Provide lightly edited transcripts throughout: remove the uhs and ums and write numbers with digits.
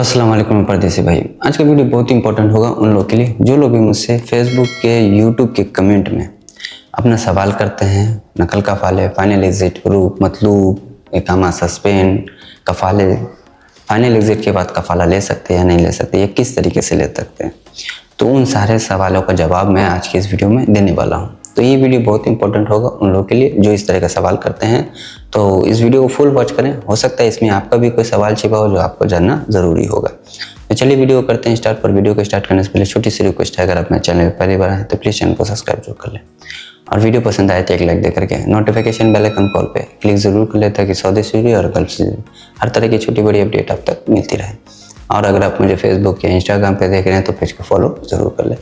अस्सलाम वालेकुम परदेसी भाई। आज का वीडियो बहुत इंपॉर्टेंट होगा उन लोगों के लिए जो लोग भी मुझसे फेसबुक के यूट्यूब के कमेंट में अपना सवाल करते हैं। नकल कफाले, फाइनल एग्जिट, ग्रुप मतलूब, इकामा, सस्पेंड, कफाले, फाइनल एग्जिट के बाद कफाला ले सकते हैं या नहीं ले सकते, या किस तरीके से ले सकते हैं। तो उन सारे सवालों का जवाब मैं आज की इस वीडियो में देने वाला हूँ। तो ये वीडियो बहुत इंपॉर्टेंट होगा उन लोगों के लिए जो इस तरह का सवाल करते हैं। तो इस वीडियो को फुल वॉच करें, हो सकता है इसमें आपका भी कोई सवाल छिपा हो जो आपको जानना ज़रूरी होगा। तो चलिए वीडियो करते हैं स्टार्ट। पर वीडियो को स्टार्ट करने से पहले छोटी सी रिक्वेस्ट है, अगर आप मेरे चैनल पर पहली बार आए तो प्लीज़ चैनल को सब्सक्राइब जरूर कर लें, और वीडियो पसंद आए तो एक लाइक दे करके नोटिफिकेशन बेल आइकन कॉल पे क्लिक ज़रूर कर लें, ताकि सऊदी से वीडियो और गल्फ से हर तरह की छोटी बड़ी अपडेट आप तक मिलती रहे। और अगर आप मुझे फेसबुक या इंस्टाग्राम पे देख रहे हैं तो पेज को फॉलो ज़रूर कर लें।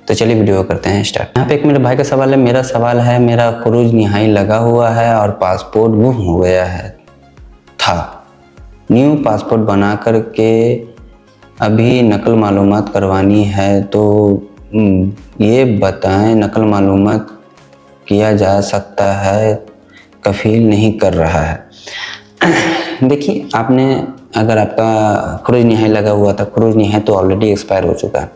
तो चलिए वीडियो करते हैं स्टार्ट। यहाँ पे एक मेरे भाई का सवाल है। मेरा सवाल है, मेरा खुरूज निहाई लगा हुआ है और पासपोर्ट गुम हो गया है था। न्यू पासपोर्ट बना करके अभी नकल मालूमात करवानी है, तो ये बताएं नकल मालूमात किया जा सकता है, कफील नहीं कर रहा है। देखिए, आपने अगर आपका खुरूज निहाई लगा हुआ था, खुरूज निहाई तो ऑलरेडी एक्सपायर हो चुका है,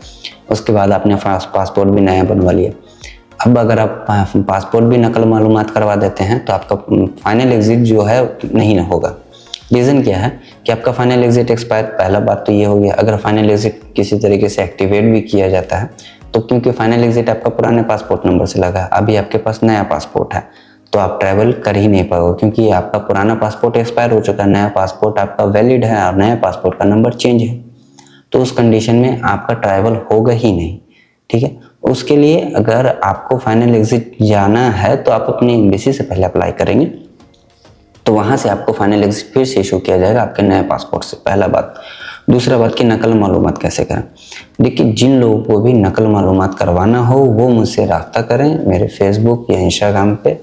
उसके बाद आपने पासपोर्ट भी नया बनवा लिया। अब अगर आप पासपोर्ट भी नकल मालूमात करवा देते हैं तो आपका फाइनल एग्जिट जो है नहीं होगा। रीज़न क्या है कि आपका फाइनल एग्जिट एक्सपायर, पहला बात तो ये हो गया। अगर फाइनल एग्जिट किसी तरीके से एक्टिवेट भी किया जाता है तो क्योंकि फाइनल एग्जिट आपका पुराने पासपोर्ट नंबर से लगा है, अभी आपके पास नया पासपोर्ट है, तो आप ट्रैवल कर ही नहीं पाओगे, क्योंकि आपका पुराना पासपोर्ट एक्सपायर हो चुका है, नया पासपोर्ट आपका वैलिड है और नया पासपोर्ट का नंबर चेंज है। तो उस कंडीशन में आपका ट्रैवल होगा ही नहीं। ठीक है, उसके लिए अगर आपको फाइनल एग्जिट जाना है तो आप अपनी एम्बेसी से पहले अप्लाई करेंगे, तो वहाँ से आपको फाइनल एग्जिट फिर से इशू किया जाएगा आपके नए पासपोर्ट से। पहला बात। दूसरा बात कि नकल मालूमात कैसे करें। देखिए, जिन लोगों को भी नकल मालूमात करवाना हो वो मुझसे रब्ता करें मेरे फेसबुक या इंस्टाग्राम पे।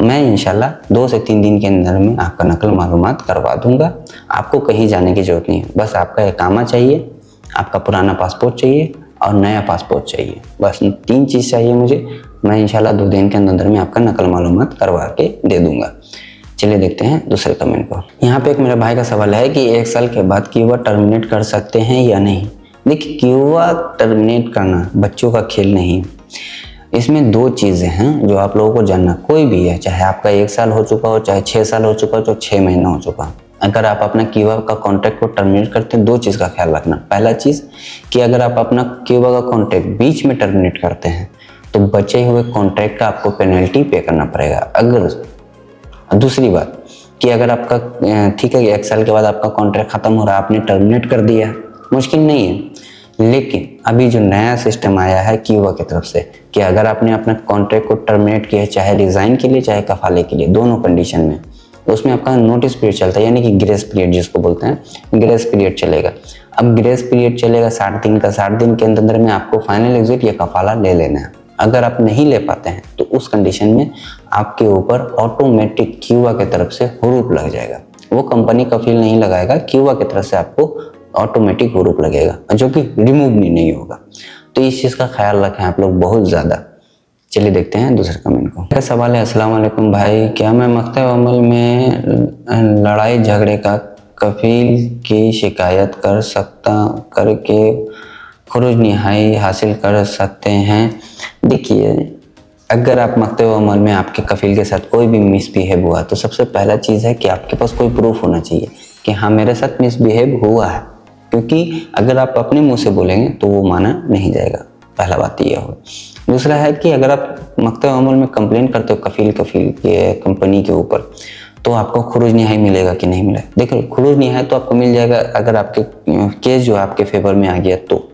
मैं इंशाल्लाह 2 से 3 दिन के अंदर में आपका नकल मालूमात करवा दूंगा। आपको कहीं जाने की ज़रूरत नहीं है, बस आपका इकामा चाहिए, आपका पुराना पासपोर्ट चाहिए और नया पासपोर्ट चाहिए। बस 3 चीज़ चाहिए मुझे। मैं इंशाल्लाह 2 दिन के अंदर में आपका नकल मालूमात करवा के दे दूंगा। चलिए देखते हैं दूसरे कमेंट को। यहाँ पे एक मेरे भाई का सवाल है कि 1 साल के बाद क्यूबा टर्मिनेट कर सकते हैं या नहीं। देखिए, क्यूबा टर्मिनेट करना बच्चों का खेल नहीं। इसमें 2 चीज़ें हैं जो आप लोगों को जानना, कोई भी है, चाहे आपका 1 साल हो चुका हो, चाहे 6 साल हो चुका हो, चाहे 6 महीना हो चुका हो। अगर आप अपना क्यूबा का कॉन्ट्रैक्ट को टर्मिनेट करते हैं, 2 चीज़ का ख्याल रखना। पहला चीज़ कि अगर आप अपना क्यूबा का कॉन्ट्रैक्ट बीच में टर्मिनेट करते हैं तो बचे हुए कॉन्ट्रैक्ट का आपको पेनल्टी पे करना पड़ेगा। अगर दूसरी बात कि अगर आपका ठीक है 1 साल के बाद आपका कॉन्ट्रैक्ट ख़त्म हो रहा है, आपने टर्मिनेट कर दिया, मुश्किल नहीं है, लेकिन अभी जो नया सिस्टम आया है क्यूबा की तरफ से कि अगर आपने अपना कॉन्ट्रैक्ट को टर्मिनेट किया है, चाहे रिज़ाइन के लिए चाहे कफाले के लिए, दोनों कंडीशन में, उसमें आपका नोटिस पीरियड चलता है, यानी कि ग्रेस पीरियड जिसको बोलते हैं, ग्रेस पीरियड चलेगा। अब ग्रेस पीरियड चलेगा 60 दिन का। 60 दिन के अंदर में आपको फाइनल एग्जिट या कफाला ले लेना है। अगर आप नहीं ले पाते हैं तो उस कंडीशन में आपके ऊपर ऑटोमेटिक क्यूबा की तरफ से हुरूप लग जाएगा। वो कंपनी कफील नहीं लगाएगा, क्यूबा की तरफ से आपको ऑटोमेटिक हुरूप लगेगा, जो कि रिमूव भी नहीं होगा। तो इस चीज़ का ख्याल रखें आप लोग बहुत ज़्यादा। चलिए देखते हैं दूसरे कमेंट को। मेरा सवाल है, अस्सलाम वालेकुम भाई, क्या मैं मकतब अमल में लड़ाई झगड़े का कफील की शिकायत कर सकता करके खुरूज निहाई हासिल कर सकते हैं। देखिए, अगर आप मकतब अमल में आपके कफील के साथ कोई भी मिसबिहेव हुआ तो सबसे पहला चीज़ है कि आपके पास कोई प्रूफ होना चाहिए कि हाँ मेरे साथ मिसबिहेव हुआ है, क्योंकि अगर आप अपने मुंह से बोलेंगे तो वो माना नहीं जाएगा। पहला बात ये हो। दूसरा है कि अगर आप मकतब अमल में कंप्लेंट करते हो कफील के कंपनी के ऊपर, तो आपको खुरूज निहाई मिलेगा कि नहीं मिलेगा। देखो, खुरूज निहाई तो आपको मिल जाएगा अगर आपके केस जो आपके फेवर में आ गया तो,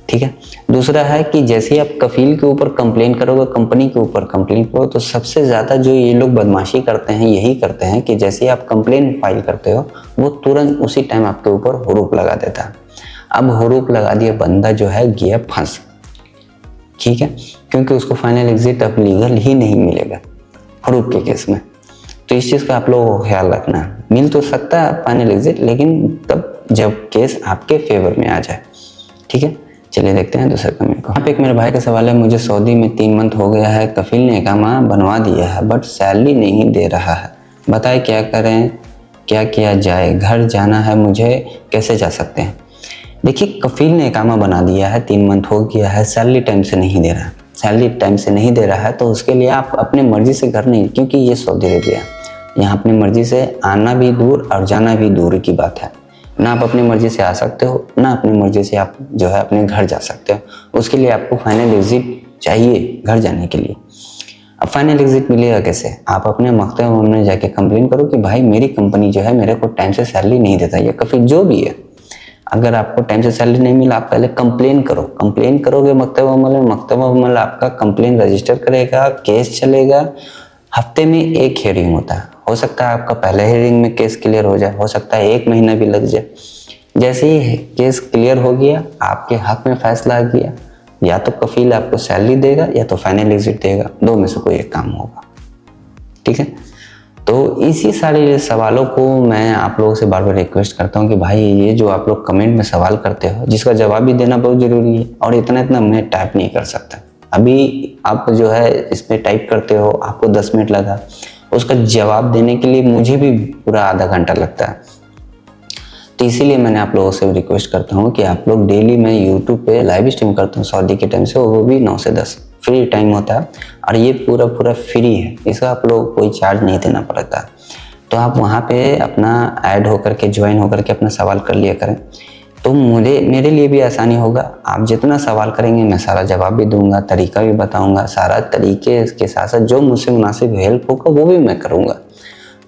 ठीक है। दूसरा है कि जैसे ही आप कफील के ऊपर कंप्लेन करोगे, कंपनी के ऊपर कंप्लेन करो, तो सबसे ज़्यादा जो ये लोग बदमाशी करते हैं यही करते हैं कि जैसे ही आप कंप्लेन फाइल करते हो वो तुरंत उसी टाइम आपके ऊपर हुरूप लगा देता है। अब हुरूप लगा दिया, बंदा जो है गया फंस, ठीक है, क्योंकि उसको फाइनल एग्जिट अब लीगल ही नहीं मिलेगा हुरूप के केस में। तो इस चीज़ का आप लोगों को ख्याल रखना है। मिल तो सकता है फाइनल एग्जिट, लेकिन तब जब केस आपके फेवर में आ जाए, ठीक है। चलिए देखते हैं दूसरे कमेंट को। यहाँ पे एक मेरे भाई का सवाल है, मुझे सऊदी में 3 मंथ हो गया है, कफील ने इकामा बनवा दिया है बट सैलरी नहीं दे रहा है, बताए क्या करें, क्या किया जाए, घर जाना है मुझे, कैसे जा सकते हैं। देखिए कफील ने इकामा बना दिया है, 3 मंथ हो गया है, सैलरी टाइम से नहीं दे रहा है, सैलरी टाइम से नहीं दे रहा है, तो उसके लिए आप अपनी मर्जी से घर नहीं, क्योंकि ये सऊदी अरेबिया है, यहाँ अपनी मर्जी से आना भी दूर और जाना भी दूर की बात है। ना आप अपनी मर्जी से आ सकते हो, ना अपनी मर्जी से आप जो है अपने घर जा सकते हो। उसके लिए आपको फाइनल एग्जिट चाहिए घर जाने के लिए। अब फाइनल एग्जिट मिलेगा कैसे? आप अपने मकतब में जाके कंप्लेन करो कि भाई मेरी कंपनी जो है मेरे को टाइम से सैलरी नहीं देता, या कफील जो भी है। अगर आपको टाइम से सैलरी नहीं मिला, आप पहले कंप्लेन करो। कंप्लेन करोगे मकतब अमल में, मकतब अमल आपका कंप्लेन रजिस्टर करेगा, केस चलेगा। हफ्ते में एक हियरिंग होता है, हो सकता है आपका पहले हियरिंग में केस क्लियर हो जाए, हो सकता है 1 महीना भी लग जाए। जैसे ही केस क्लियर हो गया, आपके हक में फैसला आ गया, या तो कफील आपको सैलरी देगा या तो फाइनल एग्जिट देगा, 2 में से कोई एक काम होगा। ठीक है, तो इसी सारे सवालों को मैं आप लोगों से बार बार रिक्वेस्ट करता हूँ कि भाई ये जो आप लोग कमेंट में सवाल करते हो, जिसका जवाब भी देना बहुत ज़रूरी है, और इतना मैं टाइप नहीं कर सकता। अभी आप जो है इसमें टाइप करते हो, आपको 10 मिनट लगा, उसका जवाब देने के लिए मुझे भी पूरा आधा घंटा लगता है। तो इसीलिए मैंने आप लोगों से रिक्वेस्ट करता हूँ कि आप लोग डेली मैं यूट्यूब पे लाइव स्ट्रीम करता हूँ सऊदी के टाइम से, वो भी 9 से 10 फ्री टाइम होता है, और ये पूरा फ्री है, इसका आप लोग कोई चार्ज नहीं देना पड़ता। तो आप वहाँ पे अपना ऐड होकर के, ज्वाइन होकर के अपना सवाल कर लिया करें, तो मेरे लिए भी आसानी होगा। आप जितना सवाल करेंगे मैं सारा जवाब भी दूंगा, तरीका भी बताऊंगा, सारा तरीके के साथ साथ जो मुझसे मुनासिब हेल्प होगा वो भी मैं करूंगा।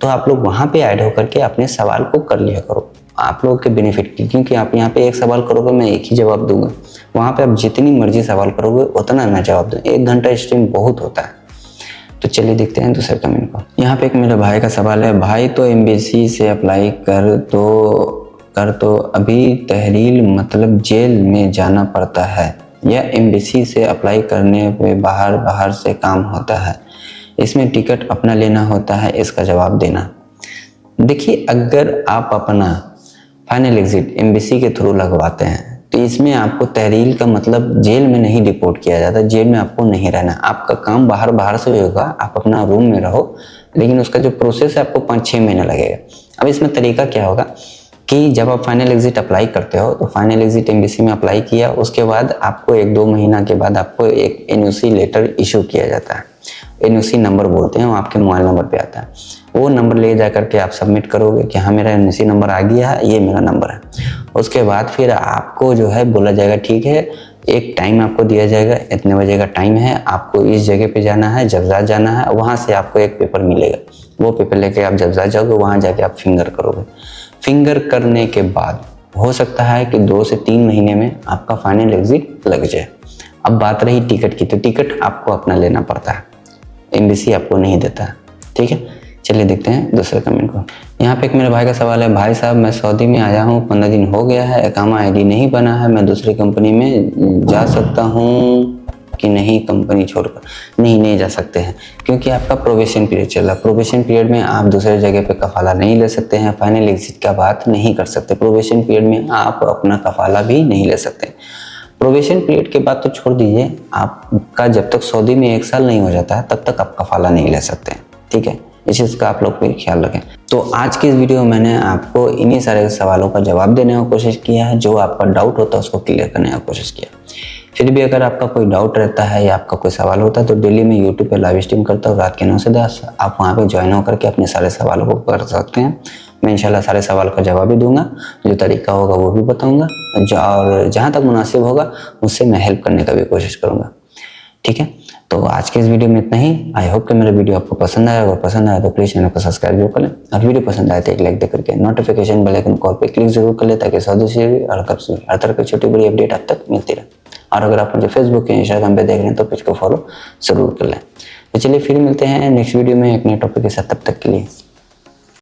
तो आप लोग वहाँ पे ऐड होकर के अपने सवाल को कर लिया करो, आप लोगों के बेनिफिट की, क्योंकि आप यहाँ पे एक सवाल करोगे मैं एक ही जवाब दूंगा, वहाँ पे आप जितनी मर्जी सवाल करोगे उतना मैं जवाब दूँ। 1 घंटा स्ट्रीम बहुत होता है। तो चलिए देखते हैं दूसरे कमेंट को। यहाँ पे एक मेरे भाई का सवाल है, भाई तो एम्बेसी से अप्लाई कर तो अभी तहरील मतलब जेल में जाना पड़ता है, या एम्बेसी से अप्लाई करने पे बाहर से काम होता है, इसमें टिकट अपना लेना होता है, इसका जवाब देना। देखिए अगर आप अपना फाइनल एग्जिट एम्बेसी के थ्रू लगवाते हैं तो इसमें आपको तहरील का मतलब जेल में नहीं डिपोर्ट किया जाता, जेल में आपको नहीं रहना, आपका काम बाहर से होगा, आप अपना रूम में रहो, लेकिन उसका जो प्रोसेस है आपको 5-6 महीने लगेगा। अब इसमें तरीका क्या होगा कि जब आप फाइनल एग्जिट अप्लाई करते हो तो फाइनल एग्जिट एम्बेसी में अप्लाई किया, उसके बाद आपको 1-2 महीना के बाद आपको एक NOC लेटर इशू किया जाता है। NOC नंबर बोलते हैं, वो आपके मोबाइल नंबर पे आता है। वो नंबर ले जा करके आप सबमिट करोगे कि हाँ मेरा NOC नंबर आ गया है, ये मेरा नंबर है। उसके बाद फिर आपको जो है बोला जाएगा ठीक है, एक टाइम आपको दिया जाएगा, इतने बजे का टाइम है, आपको इस जगह पे जाना है, जबजात जाना है, वहाँ से आपको एक पेपर मिलेगा, वो पेपर लेके आप जबजात जाओगे, वहाँ जाके आप फिंगर करोगे। फिंगर करने के बाद हो सकता है कि 2 से 3 महीने में आपका फाइनल एग्जिट लग जाए। अब बात रही टिकट की, तो टिकट आपको अपना लेना पड़ता है, एम्बेसी आपको नहीं देता है। ठीक है, चलिए देखते हैं दूसरे कमेंट को। यहाँ पे एक मेरे भाई का सवाल है, भाई साहब मैं सऊदी में आया हूँ, 15 दिन हो गया है, इकामा ID नहीं बना है, मैं दूसरी कंपनी में जा सकता हूँ कि नहीं? कंपनी छोड़कर नहीं जा सकते हैं, क्योंकि आपका प्रोबेशन पीरियड चल रहा है। प्रोबेशन पीरियड में आप दूसरे जगह पे कफाला नहीं ले सकते हैं, फाइनल एग्जिट का बात नहीं कर सकते। प्रोबेशन पीरियड में आप अपना कफाला भी नहीं ले सकते। प्रोबेशन पीरियड के बाद तो छोड़ दीजिए, आपका जब तक सऊदी में 1 साल नहीं हो जाता है तब तक आप कफाला नहीं ले सकते हैं। ठीक है, इस चीज़ का आप लोग भी ख्याल रखें। तो आज की इस वीडियो में मैंने आपको इन्हीं सारे सवालों का जवाब देने की कोशिश किया है, जो आपका डाउट होता है उसको क्लियर करने की कोशिश किया। फिर भी अगर आपका कोई डाउट रहता है या आपका कोई सवाल होता है तो डेली मैं यूट्यूब पे लाइव स्ट्रीम करता हूँ रात के 9 से 10। आप वहाँ पे ज्वाइन होकर के अपने सारे सवालों को कर सकते हैं। मैं इंशाल्लाह सारे सवाल का जवाब भी दूंगा, जो तरीका होगा वो भी बताऊंगा, और जहाँ तक मुनासिब होगा उससे मैं हेल्प करने का भी कोशिश करूँगा। ठीक है, तो आज के इस वीडियो में इतना ही। आई होप कि मेरा वीडियो आपको पसंद आया। अगर पसंद आया तो प्लीज़ चैनल को सब्सक्राइब जरूर कर लें, और वीडियो पसंद आए तो एक लाइक दे करके नोटिफिकेशन बेल आइकन कॉल पे क्लिक जरूर कर ले, ताकि सऊदी से और कब से हर तरह की छोटी बड़ी अपडेट आप तक मिलती रहे। और अगर आप मुझे फेसबुक या इंस्टाग्राम पे देख रहे हैं तो पेज को फॉलो जरूर कर लें। तो चलिए फिर मिलते हैं नेक्स्ट वीडियो में एक नए टॉपिक के साथ, तब तक के लिए